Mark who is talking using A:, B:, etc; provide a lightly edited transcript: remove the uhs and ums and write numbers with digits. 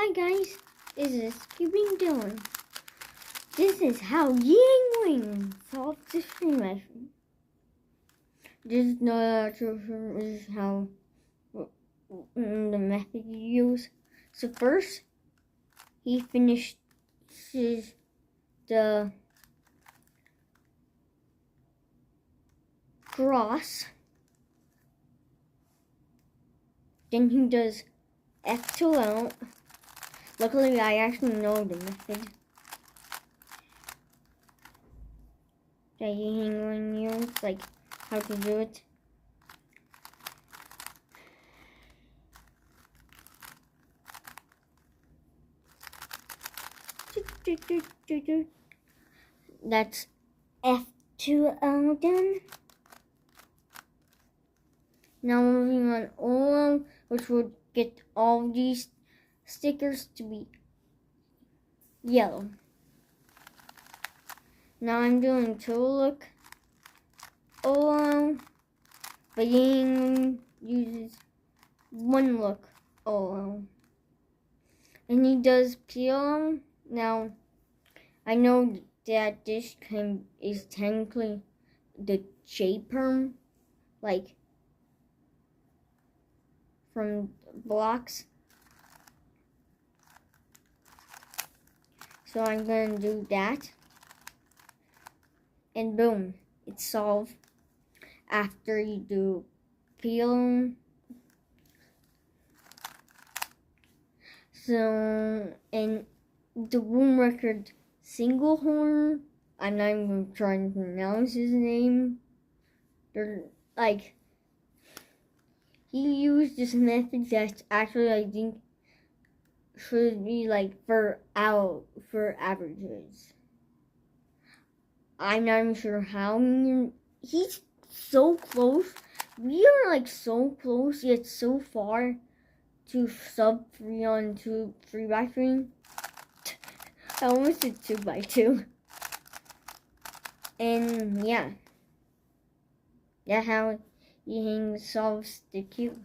A: Hi guys, this is Keeping Dylan. This is how yihang solves the stream method. This is not true. This is how the method you use. So first, he finishes the cross. Then he does F2 out. Luckily, I actually know the method that you use, like how to do it. That's F2 done. Now moving on O, which would get all these stickers to be yellow. Now I'm doing two look O, but yihang uses one look O. And he does peel. Now I know that this is technically the J perm, like from blocks. So I'm gonna do that. And boom, it's solved after you do peel. So, and the room record single horn, I'm not even trying to pronounce his name. They're like, he used this method that's actually, I think, should be like for averages. I'm not even sure how. He's so close. We are like so close yet so far to sub 3 on 3x3. I almost did 2x2. And yeah, that's how yihang solves the cube.